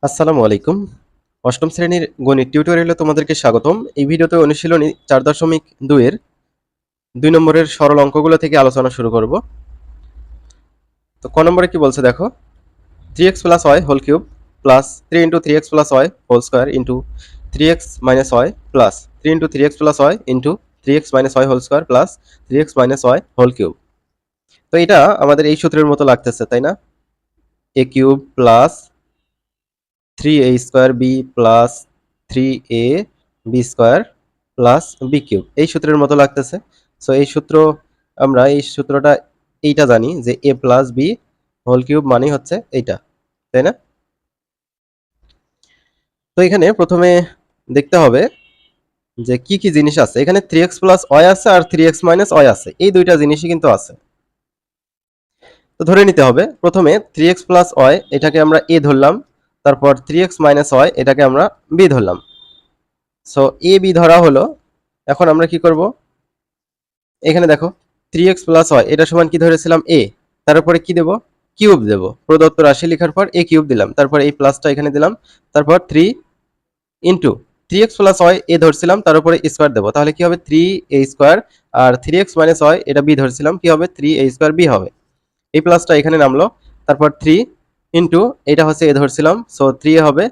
আসসালামু আলাইকুম। অষ্টম শ্রেণীর গণিত টিউটোরিয়ালে তোমাদেরকে স্বাগতম। এই ভিডিওতে অনুশীলনী 4.2 এর 2 নম্বরের সরল অঙ্কগুলো থেকে আলোচনা শুরু করব। তো ক নম্বরে কি বলছে দেখো, 3x plus y whole cube plus 3 into 3x plus y whole square into 3x minus y plus 3 into 3x plus y into 3x minus y whole square plus 3x minus y whole cube। তো এটা আমাদের এই সূত্রের মতো লাগতেছে, তাই না? a cube plus 3a square b plus 3a b square plus B cube, এই সূত্রের মতো লাগতেছে। সো এই সূত্রটা এইটা জানি যে এ প্লাস বি হোল কিউব মানে হচ্ছে এইটা, তাই না? তো এখানে প্রথমে দেখতে হবে যে কি কি জিনিস আছে। এখানে 3x প্লাস ওয়াই আছে আর 3x মাইনাস ওয়াই আছে, এই দুইটা জিনিসই কিন্তু আছে। তো ধরে নিতে হবে প্রথমে 3x প্লাস ওয়াই এটাকে আমরা এ ধরলাম, তারপর 3x মাইনাস ওয়াই এটাকে আমরা বি ধরলাম। সো এ বি ধরা হলো। এখন আমরা কি করব, এখানে দেখো 3x প্লাস ওয়াই এটা সমান কি ধরেছিলাম এ, তারপরে কি দেব, কিউব দেব। প্রদত্ত রাশি লেখার পর এ কিউব দিলাম, তারপর এই প্লাসটা এখানে দিলাম, তারপর 3 into 3x plus Y A ধরছিলাম, তার উপরে স্কোয়ার দেবো, তাহলে কি হবে 3a স্কোয়ার। আর 3x মাইনাস ওয়াই এটা বি ধরছিলাম, কি হবে 3a স্কোয়ার বি হবে। এই প্লাসটা এখানে নামলো, তারপর 3 ইন্টু এটা হচ্ছে এ ধরছিলাম, সো 3 হবে,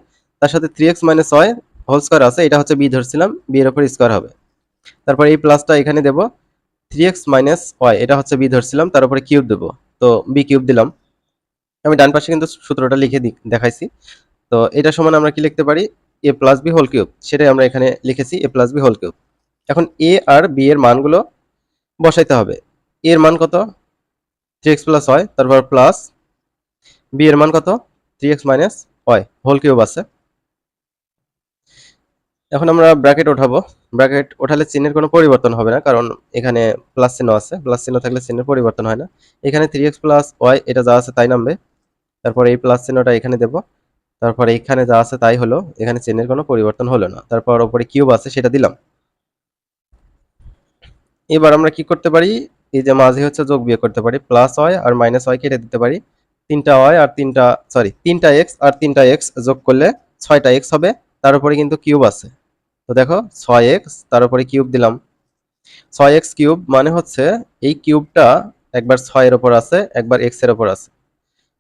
তার সাথে 3x minus Y whole square আছে, এটা হচ্ছে বি ধরছিলাম, বি এর উপর স্কোয়ার হবে। তারপর এই প্লাসটা এখানে দেবো, 3x মাইনাস ওয়াই এটা হচ্ছে বি ধরছিলাম, তার উপরে কিউব দেবো, তো বি কিউব দিলাম। আমি ডান পাশে কিন্তু সূত্রটা লিখে দেখাইছি। তো এটা সমান আমরা কি লিখতে পারি, এ প্লাস বি হোল কিউব, সেটাই আমরা এখানে লিখেছি এ প্লাস বি হোল কিউব। এখন এ আর বি এর মানগুলো বসাইতে হবে। এ এর মান কত, 3x প্লাস ওয়াই, তারপর প্লাস বি এর মান কত, 3x minus Y whole cube আছে। এখন আমরা ব্র্যাকেট ওঠাবো। ব্র্যাকেট ওঠালে চিহ্নের কোনো পরিবর্তন হবে না, কারণ এখানে প্লাস চিহ্ন আছে, প্লাস চিহ্ন থাকলে চিহ্নের পরিবর্তন হয় না। এখানে 3x প্লাস ওয়াই এটা যা আছে তাই নামবে, তারপর এই প্লাস চিহ্নটা এখানে দেব, তারপর এখানে যা আছে তাই হলো, এখানে চিহ্নের কোনো পরিবর্তন হলো না, তারপর উপরে কিউব আছে সেটা দিলাম। এবার আমরা কি করতে পারি, এই যে মাঝে হচ্ছে যোগ বিয়োগ করতে পারি, প্লাস ওয়াই আর মাইনাস ওয়াই কেটে দিতে পারি। তিনটা এক্স আর তিনটা এক্স যোগ করলে 6টা এক্স হবে, তার উপরে কিন্তু কিউব আছে। তো দেখো 6x তার উপরে কিউব দিলাম। 6x কিউব মানে হচ্ছে এই কিউবটা একবার 6 এর উপর আছে, একবার x এর উপর আছে।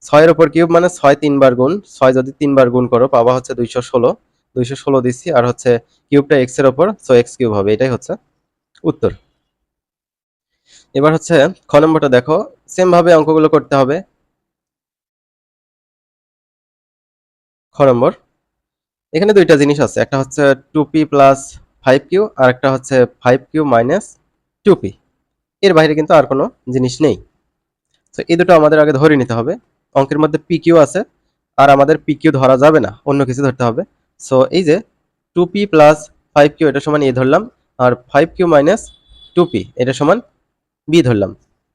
6 এর উপর কিউব মানে 6 তিনবার গুণ, 6 যদি তিনবার গুণ করো পাবা হচ্ছে 216। 216 দিচ্ছি, আর হচ্ছে কিউবটা x এর উপর, সো x কিউব হবে, এটাই হচ্ছে উত্তর। এবার হচ্ছে খ নম্বরটা দেখো, সেম ভাবে অঙ্কগুলো করতে হবে। খ নম্বর, এখানে দুইটা জিনিস আছে, একটা হচ্ছে 2p প্লাস 5q আর একটা হচ্ছে 5q মাইনাস 2p, এর বাইরে কিন্তু আর কোনো জিনিস নেই। তো এই দুটো আমাদের আগে ধরে নিতে হবে। অঙ্কের মধ্যে পি কিউ আছে, আর আমাদের পি কিউ ধরা যাবে না, অন্য কিছু ধরতে হবে। সো এই যে 2p প্লাস 5q এটা সমান এ ধরলাম, আর 5q মাইনাস 2p এটা সমান বি ধরলাম,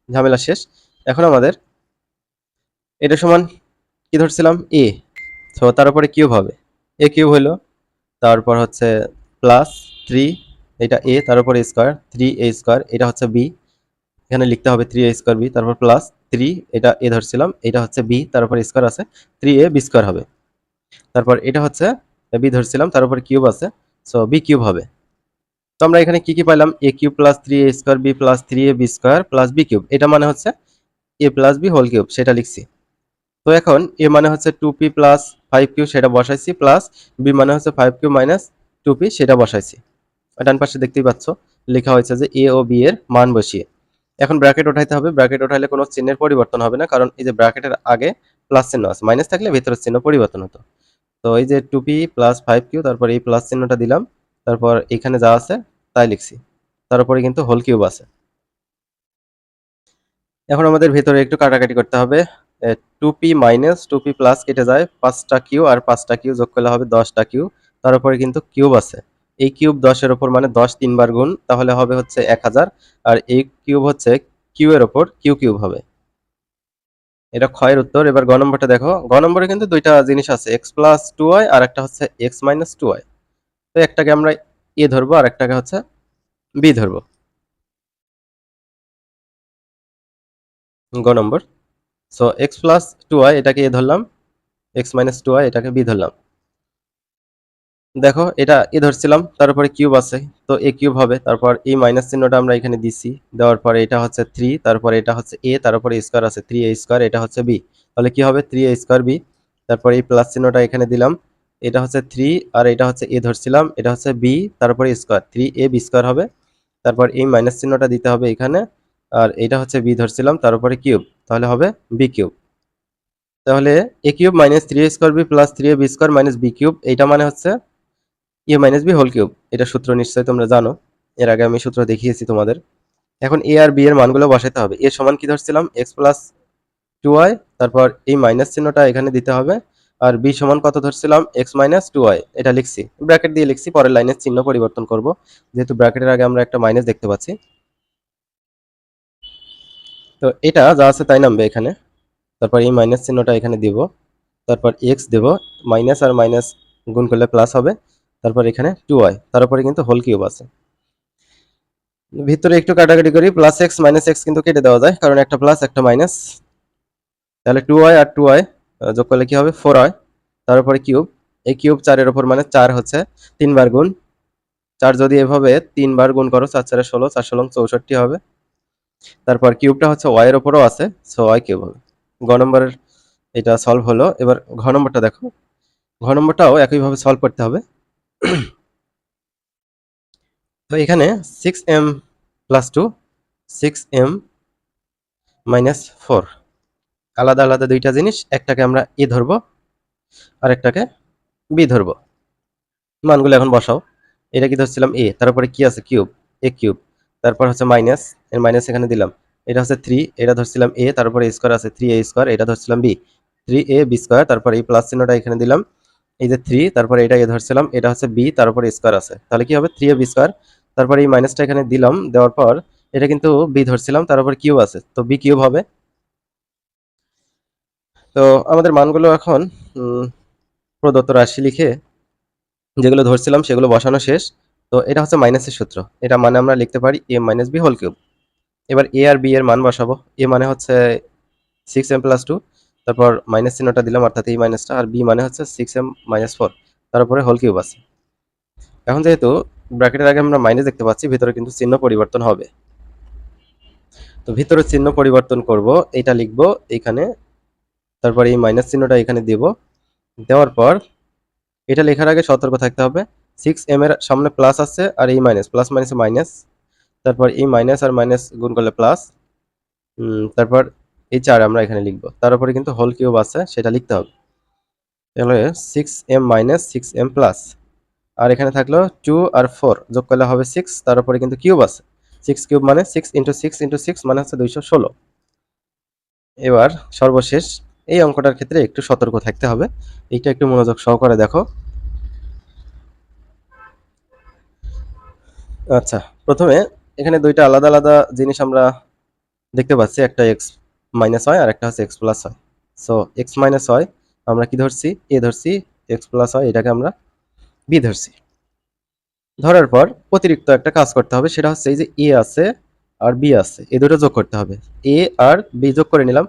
ঝামেলা শেষ। এখন আমাদের এটা সমান কি ধরছিলাম এ, সো তার উপরে কিউব হবে, এ কিউব হলো, তারপর হচ্ছে প্লাস 3 এটা এ, তার উপরে স্কোয়ার 3a স্কোয়ার এটা হচ্ছে বি, এখানে লিখতে হবে 3a স্কোয়ার বি, তারপর প্লাস 3 এটা এ ধরছিলাম, এটা হচ্ছে বি, তার উপর স্কোয়ার আছে, 3a বি স্কোয়ার হবে। তারপর এটা হচ্ছে বি ধরছিলাম, তার উপর কিউব আছে, সো বি কিউব হবে। তো আমরা এখানে কি কি পাইলাম, A cube plus 3a square B plus 3a B square plus B cube, এটা মানে হচ্ছে A plus B whole cube, সেটা লিখছি। তো এখন এ মানে হচ্ছে 2p প্লাস 5q সেটা বসাইছি, প্লাস বি মানে হচ্ছে 5q মাইনাস 2p সেটা বসাইছি। ডান পাশে দেখতেই পাচ্ছ লেখা হয়েছে যে এ ও বি এর মান বসিয়ে। এখন ব্র্যাকেট উঠাইতে হবে, ব্র্যাকেট উঠাইলে কোনো চিহ্নের পরিবর্তন হবে না, কারণ এই যে ব্র্যাকেটের আগে প্লাস চিহ্ন আছে, মাইনাস থাকলে ভেতরের চিহ্ন পরিবর্তন হতো। তো এই যে 2p প্লাস 5q, তারপর এই প্লাস চিহ্নটা দিলাম, তারপর এখানে যা আছে তাই লিখছি, তার উপরে কিন্তু হোল কিউব আছে। এখন আমাদের ভেতরে একটু কাটাকাটি করতে হবে। 2p মাইনাস 2p প্লাস কেটে যায়, 5টা কিউ আর 5টা কিউ যোগ করলে হবে 10টা কিউ, তার উপরে কিন্তু কিউব আছে। এই কিউব 10-এর উপর মানে 10 তিনবার গুণ, তাহলে হবে হচ্ছে 1000, আর এই কিউব হচ্ছে কিউ এর উপর কিউ কিউব হবে। এটা ক্ষয়ের উত্তর। এবার গ নম্বরটা দেখো, গ নম্বরে কিন্তু দুইটা জিনিস আছে, এক্স প্লাস 2y আর একটা হচ্ছে এক্স মাইনাস 2y। তো একটাকে আমরা এ ধরবো আর একটাকে হচ্ছে বি ধরবো। গ নম্বর, সো এক্স প্লাস 2y এটাকে এ ধরলাম, এক্স মাইনাস টু ওয়াই এটাকে বি ধরলাম। দেখো এটা এ ধরছিলাম, তারপরে কিউব আছে, তো এ কিউব হবে, তারপর এই মাইনাস চিহ্নটা আমরা এখানে দিছি, দেওয়ার পরে এটা হচ্ছে 3, তারপরে এটা হচ্ছে এ, তারপরে স্কোয়ার আছে 3a স্কোয়ার, এটা হচ্ছে বি, তাহলে কি হবে 3a স্কোয়ার বি। তারপরে এই প্লাস চিহ্নটা এখানে দিলাম, এটা হচ্ছে 3 আর এটা হচ্ছে এ ধরছিলাম, এটা হচ্ছে বি, তারপরে স্কোয়ার 3a বি স্কোয়ার হবে। তারপর এই মাইনাস চিহ্নটা দিতে হবে এখানে, আর এটা হচ্ছে বি ধরছিলাম, তারপরে কিউব, তাহলে হবে বি কিউব। তাহলে A cube minus 3a square B plus 3a B square minus B cube, এইটা মানে হচ্ছে A minus B whole cube. এটা সূত্র নিশ্চয়ই তোমরা জানো, এর আগে আমি সূত্র দেখিয়েছি তোমাদের। এখন এ আর বি এর মানগুলো বসাতে হবে। এ সমান কি ধরছিলাম এক্স প্লাস টু ওয়াই, তারপর এই মাইনাস চিহ্নটা এখানে দিতে হবে, আর বি সমান কত ধরছিলাম এক্স মাইনাস টু ওয়াই, এটা লিখছি, ব্র্যাকেট দিয়ে লিখছি, পরের লাইনের চিহ্ন পরিবর্তন করব, যেহেতু ব্র্যাকেটের আগে আমরা একটা মাইনাস দেখতে পাচ্ছি। তো এটা যা আছে তাই নামবে এখানে, তারপর এই মাইনাস চিহ্নটা এখানে দিব, তারপর এক্স দেব, মাইনাস আর মাইনাস গুণ করলে প্লাস হবে, তারপর এখানে টু ওয়াই, তার উপরে কিন্তু হোল কিউব আছে। ভিতরে একটু কাটাকাটি করি, প্লাস এক্স মাইনাস এক্স কিন্তু কেটে দেওয়া যায়, কারণ একটা প্লাস একটা মাইনাস। তাহলে টু ওয়াই আর টু ওয়াই যোগ করলে কি হবে 4y, তার উপরে কিউব, এই কিউব 4 এর উপর মানে 4 হচ্ছে 3 বার গুণ, 4 যদি এভাবে 3 বার গুণ করো 4 4 16, 4 16 64 হবে। তারপর কিউবটা হচ্ছে y এর উপরও আছে, সো y কিউব হবে। গ নম্বরের এটা সলভ হলো। এবার ঘ নম্বরটা দেখো, ঘ নম্বরটাও একইভাবে সলভ করতে হবে। তো এখানে 6m প্লাস 2, 6m মাইনাস 4, আলাদা আলাদা দুইটা জিনিস, একটাকে আমরা এ ধরবো আর একটাকে বি ধরবো। মানগুলো এখন বসাও। এটা কি ধরছিলাম এ, তারপরে কি আছে কিউব, এ কিউব, তারপর হচ্ছে মাইনাস, এর মাইনাস এখানে দিলাম, এটা হচ্ছে 3, এটা ধরছিলাম এ, তারপরে স্কোয়ার আছে 3a স্কোয়ার, এটা ধরছিলাম বি, 3a বি স্কোয়ার, তারপর এই প্লাস চিহ্নটা এখানে দিলাম, এই যে 3, তারপরে এটা এ ধরছিলাম, এটা হচ্ছে বি, তারপরে স্কোয়ার আছে, তাহলে কি হবে 3a বি স্কোয়ার, তারপরে এই মাইনাসটা এখানে দিলাম, দেওয়ার পর এটা কিন্তু বি ধরছিলাম, তার উপর কিউব আছে, তো বি কিউব হবে। তো আমাদের মানগুলো এখন প্রদত্ত রাশি লিখে যেগুলো ধরছিলাম সেগুলো বসানো শেষ। তো এটা হচ্ছে মাইনাসের সূত্র, এটা মানে আমরা লিখতে পারি এ মাইনাস বি হোল কিউব। এবার এ আর বি এর মান বসাবো। এ মানে হচ্ছে 6m+2, তারপর মাইনাস চিহ্নটা দিলাম অর্থাৎ এই মাইনাসটা, আর বি মানে হচ্ছে 6m-4, তারপরে হোল কিউব আছে। এখন যেহেতু ব্র্যাকেটের আগে আমরা মাইনাস দেখতে পাচ্ছি, ভিতরে কিন্তু চিহ্ন পরিবর্তন হবে। তো ভিতরে চিহ্ন পরিবর্তন করব, এটা লিখবো এখানে, তারপর এই মাইনাস চিহ্নটা এখানে দিব, দেওয়ার পর এটা লেখার আগে সতর্ক থাকতে হবে, 6m এর সামনে প্লাস আছে আর এই মাইনাস, প্লাস মাইনাসে মাইনাস, তারপর এই মাইনাস আর মাইনাস গুণ করলে প্লাস, তারপর এই 4 আমরা এখানে লিখবো, তার উপরে কিন্তু হোল কিউব আছে সেটা লিখতে হবে। তাহলে 6m মাইনাস 6m প্লাস, আর এখানে থাকলো 2 আর 4 যোগ করলে হবে 6, তার উপরে কিন্তু কিউব আছে, 6 কিউব মানে 6 ইন্টু 6 ইন্টু 6 মানে হচ্ছে 216। এবার সর্বশেষ এই অঙ্কটার ক্ষেত্রে একটু সতর্ক থাকতে হবে, এইটা একটু মনোযোগ সহকারে দেখো। আচ্ছা, প্রথমে এখানে দুইটা আলাদা আলাদা জিনিস আমরা দেখতে পাচ্ছি, একটা এক্স মাইনাস হয় আর একটা হচ্ছে এক্স প্লাস হয়। সো এক্স মাইনাস হয় আমরা কি ধরছি এ ধরছি, এক্স প্লাস হয় এটাকে আমরা বি ধরছি। ধরার পর অতিরিক্ত একটা কাজ করতে হবে, সেটা হচ্ছে এই যে এ আছে আর বি আছে, এই দুটো যোগ করতে হবে। এ আর বি যোগ করে নিলাম,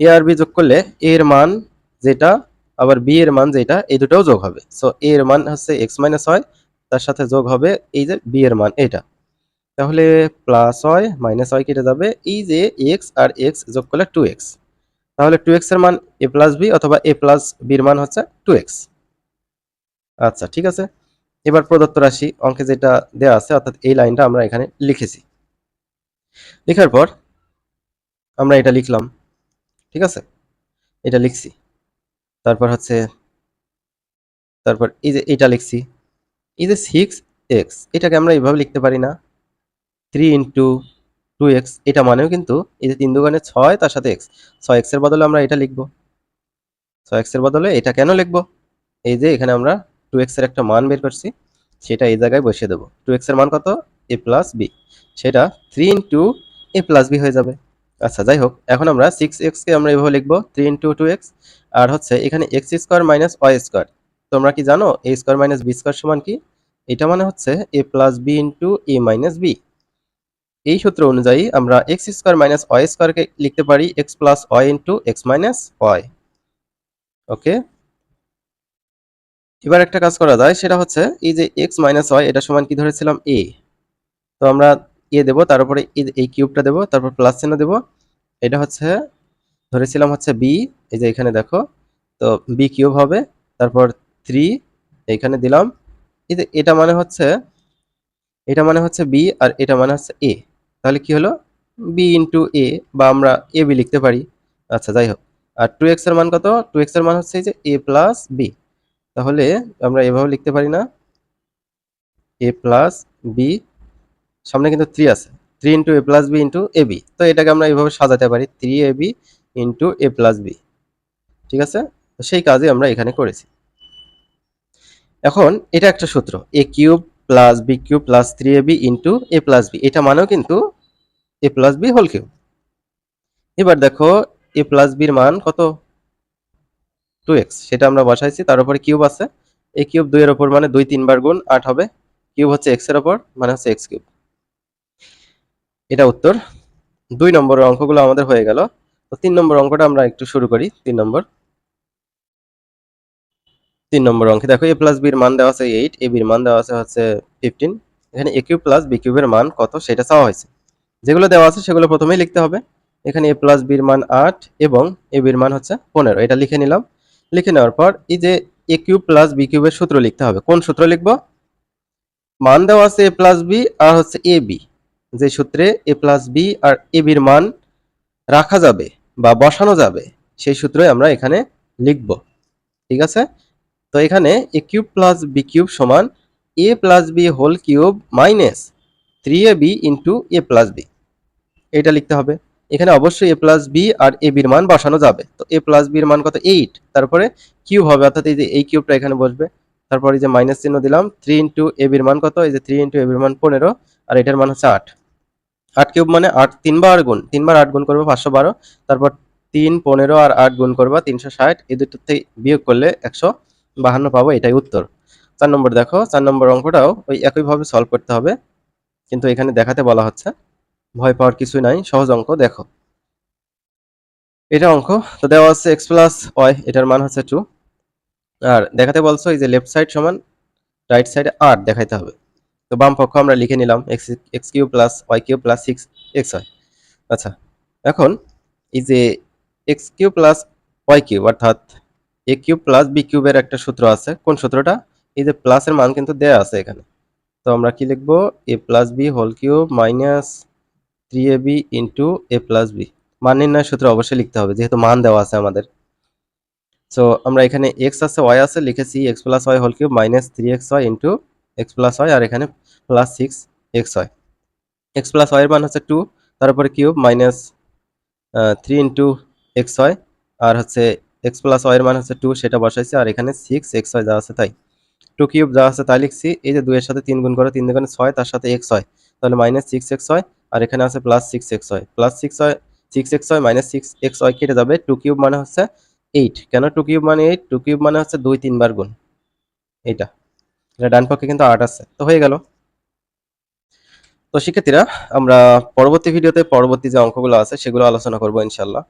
এ আর বি যোগ করলে এ এর মান যেটা আবার বি এর মান যেটা, এই দুটোও যোগ হবে। সো এ এর মান হচ্ছে এক্স মাইনাস হয়, তার সাথে যোগ হবে এই যে বি এর মান এটা, তাহলে প্লাস হয় মাইনাস হয় কেটে যাবে, এই যে এক্স আর এক্স যোগ করলে 2x, তাহলে 2x এর মান a প্লাস বি অথবা a প্লাস বির মান হচ্ছে 2x। আচ্ছা ঠিক আছে, এবার প্রদত্ত রাশি অঙ্কে যেটা দেওয়া আছে অর্থাৎ এই লাইনটা আমরা এখানে লিখেছি, লেখার পর আমরা এটা লিখলাম, ঠিক আছে, এটা লিখছি, তারপর হচ্ছে তারপর এই যে এটা লিখছি, এই যে 6x এটাকে আমরা এইভাবে লিখতে পারি না, 3 ইন্টু 2x, এটা মানেও কিন্তু এই যে 3 দুগুণে 6, তার সাথে x, 6x এর বদলে আমরা এটা লিখবো, 6x এর বদলে এটা কেন লিখবো, এই যে এখানে আমরা 2x এর একটা মান বের করছি, সেটা এই জায়গায় বসিয়ে দেবো। 2x এর মান কত a প্লাস বি, সেটা 3 ইন্টু a প্লাস বি হয়ে যাবে। আচ্ছা যাই হোক, এখন আমরা 6x কে আমরা এভাবে লিখবো 3 ইন্টু 2x, আর হচ্ছে এখানে x square minus Y square, তোমরা কি জানো a square minus B square সমান কি? এটা মানে হচ্ছে a plus B into a minus B. এই সূত্র অনুযায়ী আমরা x স্কোয়ার মাইনাস ওয়াই স্কোয়ারকে লিখতে পারি x plus Y into X minus Y. Okay, এবার একটা কাজ করা যায়, সেটা হচ্ছে এই যে এক্স মাইনাস ওয়াই এটা সমান কি ধরেছিলাম এ, তো আমরা এ দেবো, তার উপরে এই কিউবটা দেবো, তারপর প্লাস চিহ্ন দেবো। এটা হচ্ছে ধরেছিলাম হচ্ছে বি, এই যে এখানে দেখো, তো বি কিউব হবে, তারপর 3 এইখানে দিলাম। এই যে এটা মানে হচ্ছে বি, আর এটা মানে হচ্ছে এ, তাহলে কি হলো বি ইন্টু এ, বা আমরা এ বি লিখতে পারি। আচ্ছা যাই হোক, আর 2x এর মান কত? 2x এর মান হচ্ছে এই যে এ প্লাস বি, তাহলে আমরা এভাবে লিখতে পারি না, এ প্লাস বি, সামনে কিন্তু 3 আছে, 3 into A plus B into A B, তো এটাকে আমরা এইভাবে সাজাতে পারি 3ab into A plus B. ঠিক আছে, তো সেই কাজই আমরা এখানে করেছি। এখন এটা একটা সূত্র, A cube plus B cube plus 3ab into A plus B, এটা মানেও কিন্তু A plus B whole cube. এবার দেখো এ প্লাস বির মান কত? 2x, সেটা আমরা বসাইছি, তার উপরে কিউব আছে, এই কিউব 2 এর উপর মানে 2 3 বার গুণ 8 হবে, কিউব হচ্ছে x এর উপর মানে হচ্ছে x কিউব। এটা উত্তর। 2 নম্বরের অঙ্কগুলো আমাদের হয়ে গেল। তো 3 নম্বর অঙ্কটা আমরা একটু শুরু করি। 3 নম্বর অঙ্কে দেখো এ প্লাস বির মান দেওয়া আছে 8, এ বির মান দেওয়া আছে হচ্ছে 15। এখানে এ কিউব প্লাস বি কিউবের মান কত সেটা চাওয়া হয়েছে। যেগুলো দেওয়া আছে সেগুলো প্রথমেই লিখতে হবে। এখানে এ প্লাস বির মান 8 এবং এ বির মান হচ্ছে 15, এটা লিখে নিলাম। লিখে নেওয়ার পর এই যে এ কিউব প্লাস বি কিউবের সূত্র লিখতে হবে। কোন সূত্র লিখবো? মান দেওয়া আছে এ প্লাস বি আর হচ্ছে এ বি, যে সূত্রে এ প্লাস বি আর এ বির মান রাখা যাবে বা বসানো যাবে, সেই সূত্রই আমরা এখানে লিখব। ঠিক আছে, তো এখানে A cube plus B cube সমান A plus B whole cube minus 3ab into A plus B, এটা লিখতে হবে। এখানে অবশ্যই এ প্লাস বি আর এ বির মান বসানো যাবে, তো এ প্লাস বির মান কত? 8, তারপরে কিউব হবে, অর্থাৎ এই যে এই কিউবটা এখানে বসবে, তারপর এই যে মাইনাস চিহ্ন দিলাম, 3 ইন্টু এ বির মান কত? এই যে 3 ইন্টু এ বির মান 15, আর এটার মান হচ্ছে 8। 8 কিউব মানে 8 তিনবার গুণ, 3 বার 8 গুণ করবো 512, তারপর 3 15 আর 8 গুণ করবা 360, এই দুটো থেকে বিয়োগ করলে 152 পাবো, এটাই উত্তর। 4 নম্বর দেখো, 4 নম্বর অঙ্কটাও ওই একইভাবে সলভ করতে হবে, কিন্তু এখানে দেখাতে বলা হচ্ছে, ভয় পাওয়ার কিছুই নাই, সহজ অঙ্ক। দেখো এটা অঙ্ক, তো দেওয়া আছে এক্স প্লাস ওয়াই, এটার মান হচ্ছে 2, আর দেখাতে বলছো এই যে লেফট সাইড সমান রাইট সাইডে 8 দেখাইতে হবে। তো বাম পক্ষ আমরা লিখে নিলাম X X cube plus Y cube plus 6 X Y. আচ্ছা, এখন এই যে X cube plus Y cube অর্থাৎ এ কিউব প্লাস বি কিউবের একটা সূত্র আছে। কোন সূত্রটা? এই যে প্লাসের মান কিন্তু দেয়া আছে এখানে, তো আমরা কি লিখবো? A plus B whole cube minus 3ab into A plus B. মান নির্ণয়ের সূত্র অবশ্যই লিখতে হবে, যেহেতু মান দেওয়া আছে আমাদের। সো আমরা এখানে এক্স আছে ওয়াই আছে, লিখেছি X plus Y whole cube minus 3xy into X plus Y, আর এখানে plus 6xy। X plus Y এর মান হচ্ছে 2, তারপরে cube minus 3 into X Y, আর হচ্ছে এক্স প্লাস ওয়াই এর মান হচ্ছে 2, সেটা বসাইছি, আর এখানে 6xy যা আছে তাই, 2 কিউব যা আছে তাই লিখছি। এই যে 2 এর সাথে 3 গুণ করো, 3 দুগুণে 6, তার সাথে xy, তাহলে মাইনাস 6xy, আর এখানে আছে plus 6xy, plus 6xy minus 6xy কেটে যাবে। 2 কিউব মানে হচ্ছে 8, কেন 2 কিউব মানে 8? 2 কিউব মানে হচ্ছে 2 3 বার গুণ, এইটা, এটা ডান পক্ষে কিন্তু 8 আছে, তো হয়ে গেল। তো শিক্ষার্থীরা, আমরা পরবর্তী ভিডিওতে পরবর্তী যে অঙ্কগুলো আছে সেগুলো আলোচনা করবো ইনশাল্লাহ।